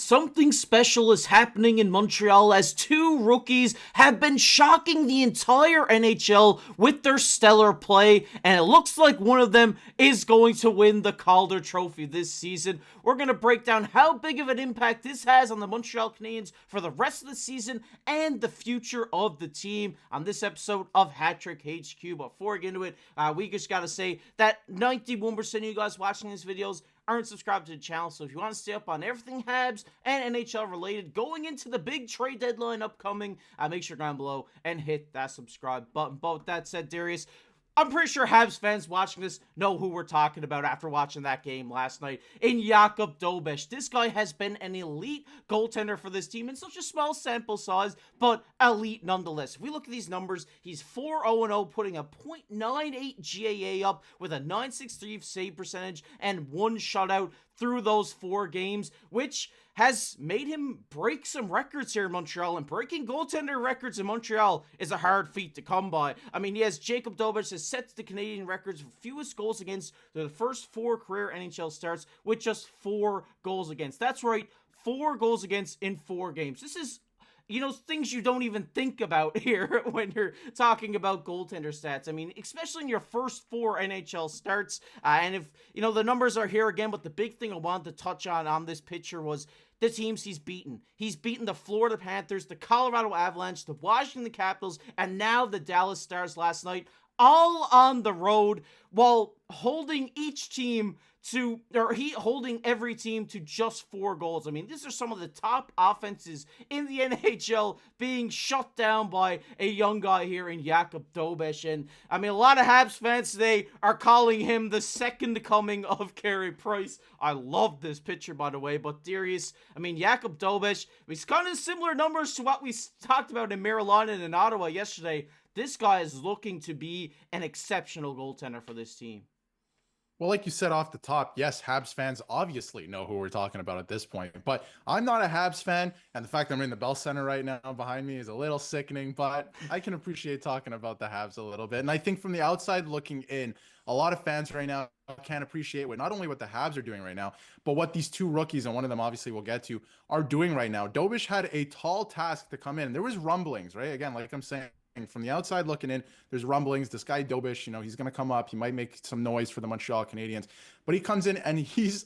Something special is happening in Montreal as two rookies have been shocking the entire NHL with their stellar play, and it looks like one of them is going to win the Calder Trophy this season. We're going to break down how big of an impact this has on the Montreal Canadiens for the rest of the season and the future of the team on this episode of Hat Trick HQ. Before we get into it, we just got to say that 91% of you guys watching these videos aren't subscribed to the channel, so if you want to stay up on everything Habs and NHL related going into the big trade deadline upcoming, make sure to go down below and hit that subscribe button. But with that said, Darius, I'm pretty sure Habs fans watching this know who we're talking about after watching that game last night in Jakub Dobes. This guy has been an elite goaltender for this team in such a small sample size, but elite nonetheless. If we look at these numbers, he's 4-0-0, putting a .98 GAA up with a .963 save percentage and one shutout through those 4 games, which has made him break some records here in Montreal, and breaking goaltender records in Montreal is a hard feat to come by. I mean, he has Jakub Dobes has set the Canadian records for fewest goals against the first 4 career NHL starts with just 4 goals against. That's right, 4 goals against in 4 games. This is, things you don't even think about here when you're talking about goaltender stats. I mean, especially in your first 4 NHL starts. And if, the numbers are here again, but the big thing I wanted to touch on this picture was the teams he's beaten. He's beaten the Florida Panthers, the Colorado Avalanche, the Washington Capitals, and now the Dallas Stars last night, all on the road, while holding holding every team to just 4 goals. I mean, these are some of the top offenses in the NHL being shut down by a young guy here in Jakub Dobes. And I mean, a lot of Habs fans today are calling him the second coming of Carey Price. I love this picture, by the way. But Darius, I mean, Jakub Dobes, he's kind of similar numbers to what we talked about in Carolina and in Ottawa yesterday. This guy is looking to be an exceptional goaltender for this team. Well, like you said off the top, yes, Habs fans obviously know who we're talking about at this point, but I'm not a Habs fan, and the fact that I'm in the Bell Center right now behind me is a little sickening, but I can appreciate talking about the Habs a little bit. And I think from the outside looking in, a lot of fans right now can't appreciate not only what the Habs are doing right now, but what these 2 rookies, and one of them obviously we'll get to, are doing right now. Dobes had a tall task to come in. There was rumblings, right? Again, like I'm saying, from the outside looking in, there's rumblings. This guy Dobes, he's going to come up. He might make some noise for the Montreal Canadiens, but he comes in and he's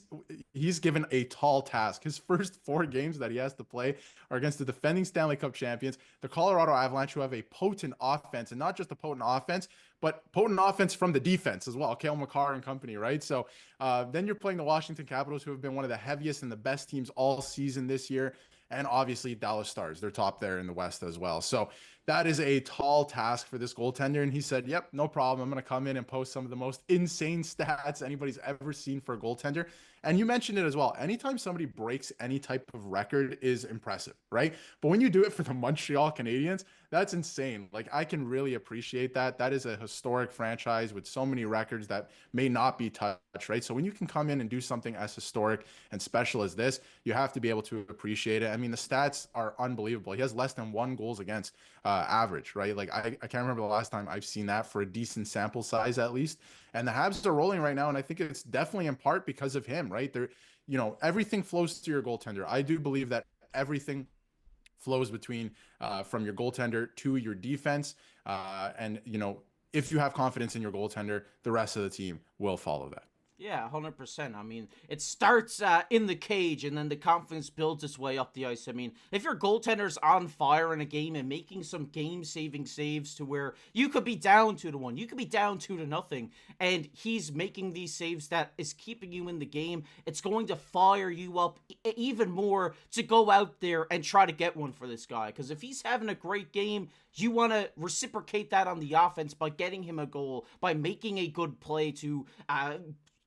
given a tall task. His first 4 games that he has to play are against the defending Stanley Cup champions, the Colorado Avalanche, who have a potent offense, and not just a potent offense, but potent offense from the defense as well. Cale Makar and company, right? So then you're playing the Washington Capitals, who have been one of the heaviest and the best teams all season this year. And obviously Dallas Stars, they're top there in the West as well. So that is a tall task for this goaltender. And he said, yep, no problem. I'm going to come in and post some of the most insane stats anybody's ever seen for a goaltender. And you mentioned it as well. Anytime somebody breaks any type of record is impressive, right? But when you do it for the Montreal Canadiens, that's insane. Like, I can really appreciate that. That is a historic franchise with so many records that may not be touched, right? So when you can come in and do something as historic and special as this, you have to be able to appreciate it. I mean, the stats are unbelievable. He has less than 1 goals against average, right? Like, I can't remember the last time I've seen that for a decent sample size, at least. And the Habs are rolling right now, and I think it's definitely in part because of him, right? They're, everything flows to your goaltender. I do believe that everything flows between from your goaltender to your defense. And, if you have confidence in your goaltender, the rest of the team will follow that. Yeah, 100%. I mean, it starts in the cage, and then the confidence builds its way up the ice. I mean, if your goaltender's on fire in a game and making some game-saving saves to where you could be down 2-1, you could be down 2-0, and he's making these saves that is keeping you in the game, it's going to fire you up even more to go out there and try to get one for this guy. Because if he's having a great game, you want to reciprocate that on the offense by getting him a goal, by making a good play to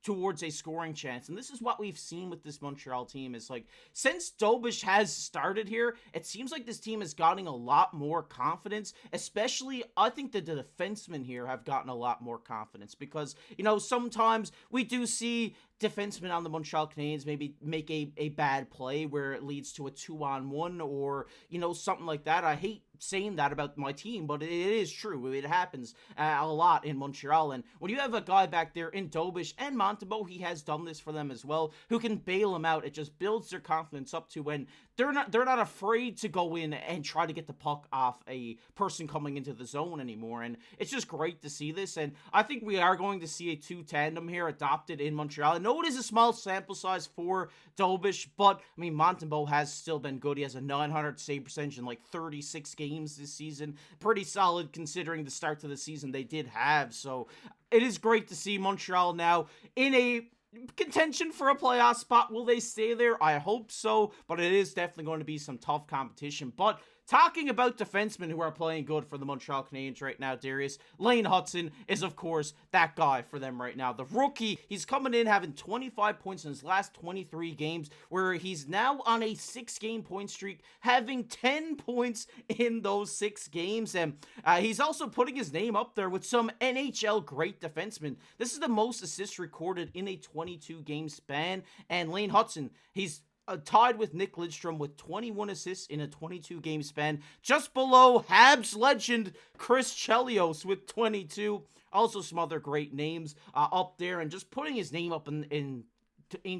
towards a scoring chance. And this is what we've seen with this Montreal team is, like, since Dobes has started here, it seems like this team is getting a lot more confidence, especially I think that the defensemen here have gotten a lot more confidence because, sometimes we do see defensemen on the Montreal Canadiens maybe make a bad play where it leads to a 2-on-1 or, something like that. I hate saying that about my team, but it is true. It happens a lot in Montreal. And when you have a guy back there in Dobes and Montembeault, he has done this for them as well, who can bail them out. It just builds their confidence up to when they're not afraid to go in and try to get the puck off a person coming into the zone anymore. And it's just great to see this. And I think we are going to see a 2 tandem here adopted in Montreal. I know it is a small sample size for Dobes, but I mean, Montembeault has still been good. He has a 900 save percentage in like 36 games this season. Pretty solid considering the start to the season they did have. So it is great to see Montreal now in a contention for a playoff spot. Will they stay there? I hope so, but it is definitely going to be some tough competition. But talking about defensemen who are playing good for the Montreal Canadiens right now, Darius, Lane Hutson is, of course, that guy for them right now. The rookie, he's coming in having 25 points in his last 23 games, where he's now on a 6-game point streak, having 10 points in those 6 games. And he's also putting his name up there with some NHL great defensemen. This is the most assists recorded in a 22-game span. And Lane Hutson, he's tied with Nick Lidstrom with 21 assists in a 22-game span, just below Habs legend Chris Chelios with 22. Also some other great names up there, and just putting his name up in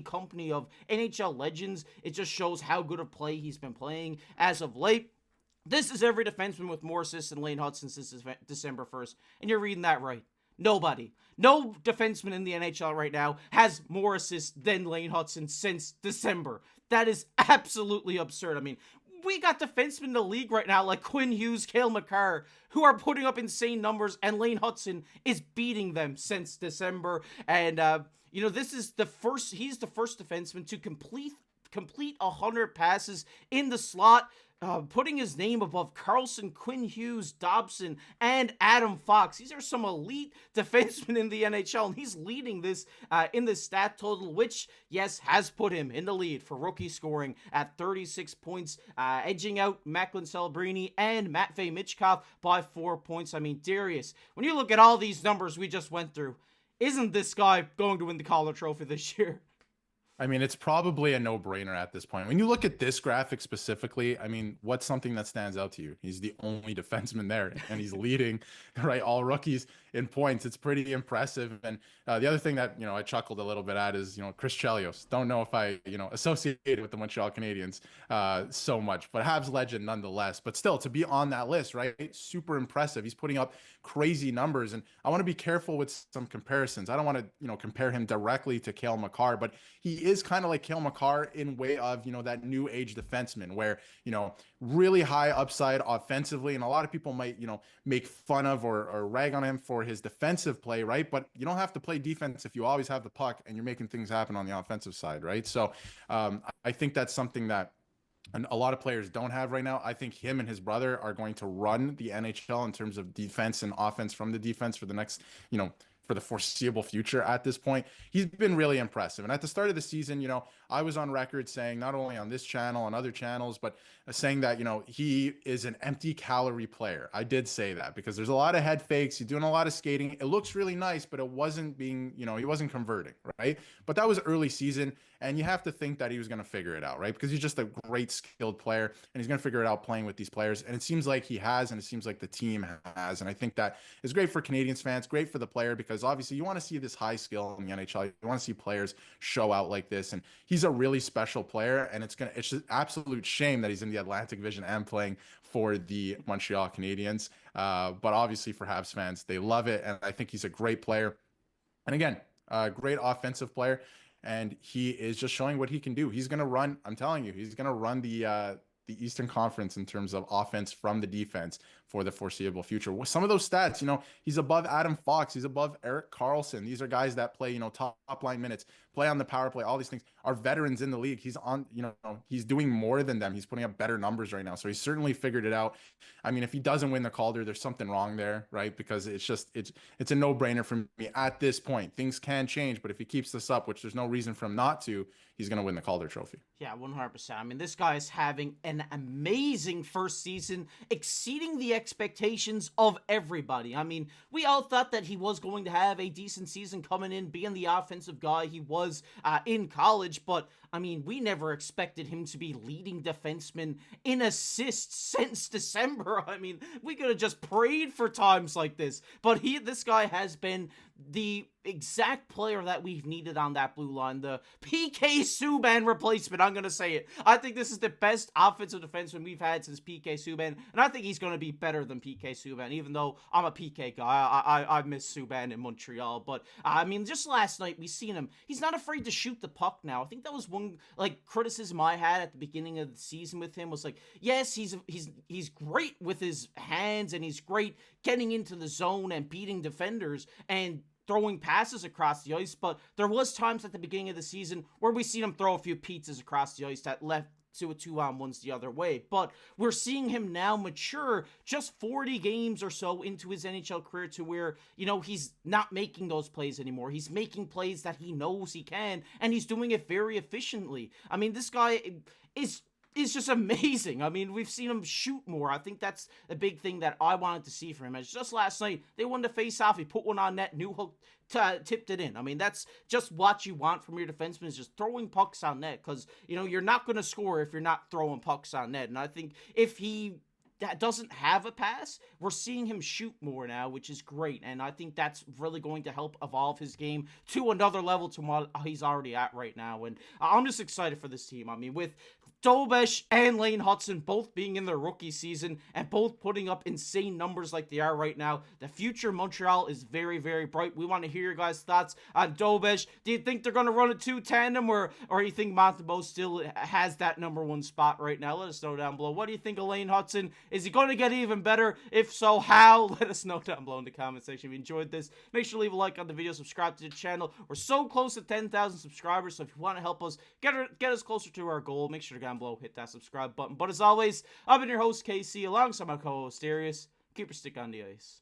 company of NHL legends, it just shows how good of play he's been playing as of late. This is every defenseman with more assists than Lane Hutson since December 1st, and you're reading that right. Nobody. No defenseman in the NHL right now has more assists than Lane Hutson since December. That is absolutely absurd. I mean, we got defensemen in the league right now like Quinn Hughes, Cale Makar, who are putting up insane numbers, and Lane Hutson is beating them since December. And, this is he's the first defenseman to complete 100 passes in the slot, putting his name above Carlson, Quinn Hughes, Dobson, and Adam Fox. These are some elite defensemen in the NHL, and he's leading this in the stat total, which, yes, has put him in the lead for rookie scoring at 36 points, edging out Macklin Celebrini and Matvei Michkov by 4 points. I mean, Darius, when you look at all these numbers we just went through, isn't this guy going to win the Calder Trophy this year? I mean, it's probably a no-brainer at this point. When you look at this graphic specifically, I mean, what's something that stands out to you? He's the only defenseman there, and he's leading, right, all rookies in points. It's pretty impressive. And the other thing that, I chuckled a little bit at is, Chris Chelios. Don't know if I, associated with the Montreal Canadiens so much, but Habs legend nonetheless. But still, to be on that list, right, super impressive. He's putting up crazy numbers, and I want to be careful with some comparisons. I don't want to, compare him directly to Cale Makar, but he is kind of like Cale Makar in way of, that new age defenseman where, really high upside offensively. And a lot of people might, make fun of or rag on him for his defensive play, right? But you don't have to play defense if you always have the puck and you're making things happen on the offensive side, right? So I think that's something that and a lot of players don't have right now. I think him and his brother are going to run the NHL in terms of defense and offense from the defense for the next, for the foreseeable future at this point. He's been really impressive. And at the start of the season, I was on record saying, not only on this channel, on other channels, but saying that, he is an empty calorie player. I did say that because there's a lot of head fakes. He's doing a lot of skating. It looks really nice, but it wasn't being, he wasn't converting, right? But that was early season. And you have to think that he was going to figure it out, right? Because he's just a great skilled player and he's going to figure it out playing with these players. And it seems like he has, and it seems like the team has. And I think that is great for Canadiens fans, great for the player, because obviously you want to see this high skill in the NHL. You want to see players show out like this. And he's a really special player. And it's just an absolute shame that he's in the Atlantic Division and playing for the Montreal Canadiens. But obviously for Habs fans, they love it. And I think he's a great player. And again, a great offensive player. And he is just showing what he can do. He's going to run, I'm telling you, he's going to run the Eastern Conference in terms of offense from the defense for the foreseeable future. With some of those stats, he's above Adam Fox. He's above Erik Karlsson. These are guys that play, top line minutes, play on the power play, all these things are veterans in the league. He's on, he's doing more than them. He's putting up better numbers right now. So he's certainly figured it out. I mean, if he doesn't win the Calder, there's something wrong there, right? Because it's a no-brainer for me at this point. Things can change, but if he keeps this up, which there's no reason for him not to, he's going to win the Calder Trophy. Yeah, 100%. I mean, this guy is having an amazing first season, exceeding the expectations of everybody. I mean, we all thought that he was going to have a decent season coming in, being the offensive guy he was in college, but I mean, we never expected him to be leading defenseman in assists since December. I mean, we could have just prayed for times like this, but this guy has been the exact player that we've needed on that blue line, the PK Subban replacement. I'm going to say it. I think this is the best offensive defenseman we've had since PK Subban, and I think he's going to be better than PK Subban, even though I'm a PK guy. I miss Subban in Montreal, but I mean, just last night we seen him. He's not afraid to shoot the puck now. I think that was one criticism I had at the beginning of the season with him, was like, yes, he's great with his hands, and he's great getting into the zone and beating defenders and throwing passes across the ice, but there was times at the beginning of the season where we seen him throw a few pizzas across the ice that left to a 2-on-1s the other way. But we're seeing him now mature just 40 games or so into his NHL career to where, you know, he's not making those plays anymore. He's making plays that he knows he can, and he's doing it very efficiently. I mean, this guy is just amazing. I mean, we've seen him shoot more. I think that's a big thing that I wanted to see from him. As just last night, they won the face-off. He put one on net. Newhook tipped it in. I mean, that's just what you want from your defenseman, is just throwing pucks on net, because, you know, you're not going to score if you're not throwing pucks on net. And I think if he doesn't have a pass, we're seeing him shoot more now, which is great, and I think that's really going to help evolve his game to another level to what he's already at right now. And I'm just excited for this team. I mean, with Dobes and Lane Hutson both being in their rookie season and both putting up insane numbers like they are right now, the future of Montreal is very, very bright. We want to hear your guys' thoughts on Dobes. Do you think they're going to run a 2 tandem, or you think Montembeault still has that number 1 spot right now? Let us know down below. What do you think of Lane Hutson? Is he going to get even better? If so, how? Let us know down below in the comment section. If you enjoyed this, make sure to leave a like on the video, subscribe to the channel. We're so close to 10,000 subscribers, so if you want to help us get us closer to our goal, make sure to down below hit that subscribe button. But as always, I've been your host, KC, alongside my co-host, Darius. Keep your stick on the ice.